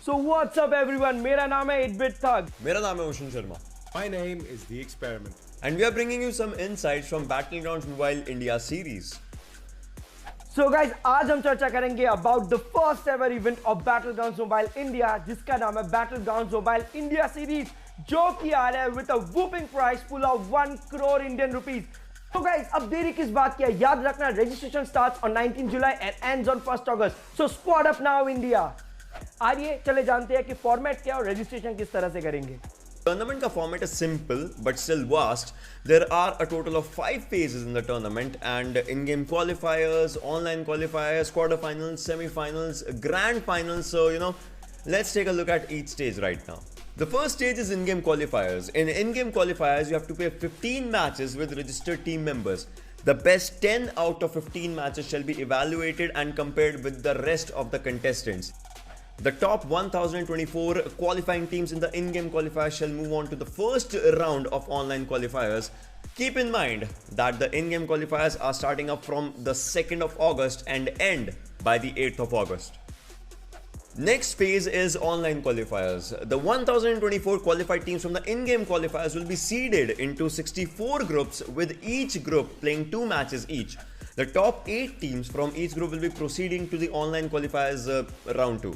So what's up everyone? मेरा नाम है 8-bit Thug. मेरा नाम है ocean Sharma. My name is The Experiment. And we are bringing you some insights from Battlegrounds Mobile India series. So guys, आज हम चर्चा करेंगे about the first ever event of Battlegrounds Mobile India, जिसका नाम है Battlegrounds Mobile India series, जो कि आ रहा है with a whooping prize pool of 1 crore Indian rupees. So guys, अब देरी किस बात की है? याद रखना, registration starts on 19 July and ends on 1st August. So squad up now India. आइए चले जानते हैं कि फॉर्मेट क्या और रजिस्ट्रेशन किस तरह से करेंगे. Tournament का format is simple but still vast. There are a total of 5 phases in the tournament and in-game qualifiers, online qualifiers, quarterfinals, semi-finals, grand finals. So let's take a look at each stage right now. The first stage is in-game qualifiers. In in-game qualifiers, you have to play 15 matches with registered team members. The best 10 out of 15 matches shall be evaluated and compared with the rest of the contestants. The top 1024 qualifying teams in the in-game qualifiers shall move on to the first round of online qualifiers. Keep in mind that the in-game qualifiers are starting up from the 2nd of August and end by the 8th of August. Next phase is online qualifiers. The 1024 qualified teams from the in-game qualifiers will be seeded into 64 groups with each group playing 2 matches each. The top 8 teams from each group will be proceeding to the online qualifiers round 2.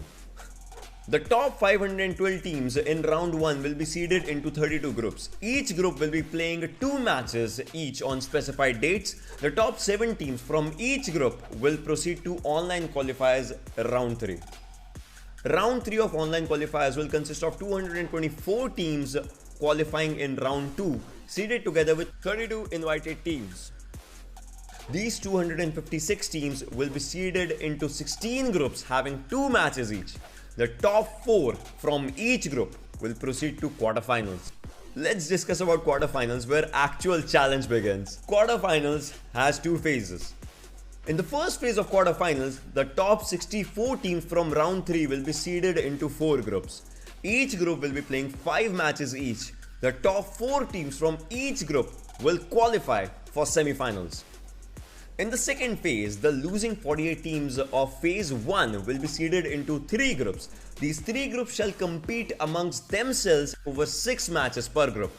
The top 512 teams in round 1 will be seeded into 32 groups. Each group will be playing 2 matches each on specified dates. The top 7 teams from each group will proceed to online qualifiers round 3. Round 3 of online qualifiers will consist of 224 teams qualifying in round 2, seeded together with 32 invited teams. These 256 teams will be seeded into 16 groups having 2 matches each. The top 4 from each group will proceed to quarterfinals. Let's discuss about quarterfinals, where actual challenge begins. Quarterfinals has 2 phases. In the first phase of quarterfinals, the top 64 teams from round 3 will be seeded into 4 groups. Each group will be playing 5 matches each. The top 4 teams from each group will qualify for semi-finals. In the second phase, the losing 48 teams of phase 1 will be seeded into 3 groups. These 3 groups shall compete amongst themselves over 6 matches per group.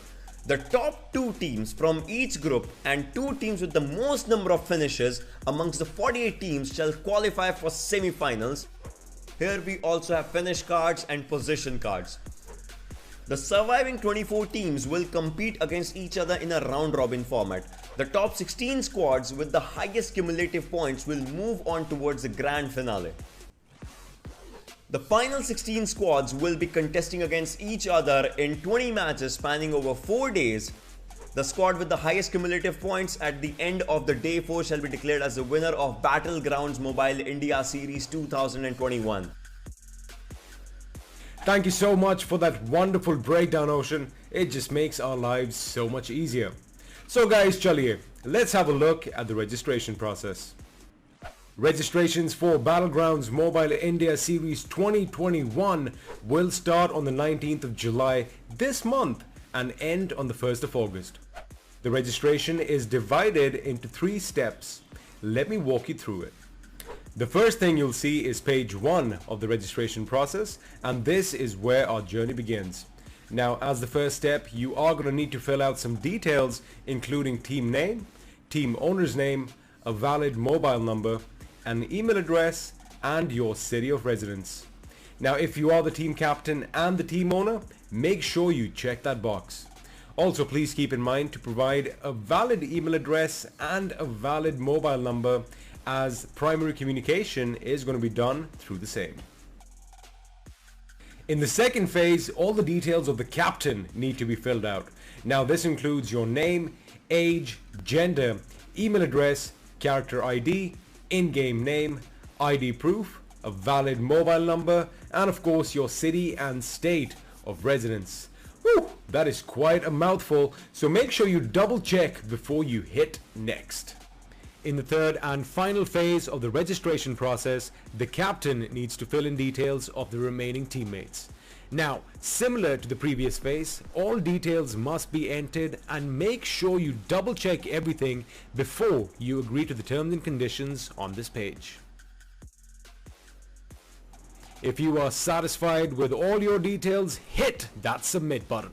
The top 2 teams from each group and 2 teams with the most number of finishes amongst the 48 teams shall qualify for semi-finals. Here we also have finish cards and position cards. The surviving 24 teams will compete against each other in a round-robin format. The top 16 squads with the highest cumulative points will move on towards the grand finale. The final 16 squads will be contesting against each other in 20 matches spanning over 4 days. The squad with the highest cumulative points at the end of the day 4 shall be declared as the winner of Battlegrounds Mobile India Series 2021. Thank you so much for that wonderful breakdown, Ocean. It just makes our lives so much easier. So guys, chaliye, let's have a look at the registration process. Registrations for Battlegrounds Mobile India Series 2021 will start on the 19th of July this month and end on the 1st of August. The registration is divided into 3 steps. Let me walk you through it. The first thing you'll see is page 1 of the registration process, and this is where our journey begins. Now, as the first step, you are going to need to fill out some details, including team name, team owner's name, a valid mobile number, an email address, and your city of residence. Now, if you are the team captain and the team owner, make sure you check that box. Also, please keep in mind to provide a valid email address and a valid mobile number, as primary communication is going to be done through the same. In the second phase, all the details of the captain need to be filled out. Now, this includes your name, age, gender, email address, character ID, in-game name, ID proof, a valid mobile number, and of course your city and state of residence. Whew, that is quite a mouthful, so make sure you double check before you hit next. In the third and final phase of the registration process, the captain needs to fill in details of the remaining teammates. Now, similar to the previous phase, all details must be entered, and make sure you double check everything before you agree to the terms and conditions on this page. If you are satisfied with all your details, hit that submit button.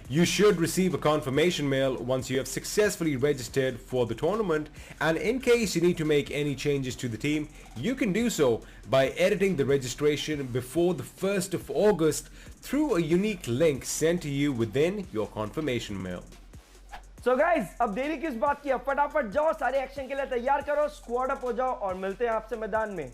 You should receive a confirmation mail once you have successfully registered for the tournament, and in case you need to make any changes to the team, you can do so by editing the registration before the 1st of August through a unique link sent to you within your confirmation mail. So guys, अब देरी किस बात की है, फटाफट जाओ, सारे action के लिए तैयार करो, स्क्वाड अप हो जाओ और मिलते हैं आपसे मैदान में।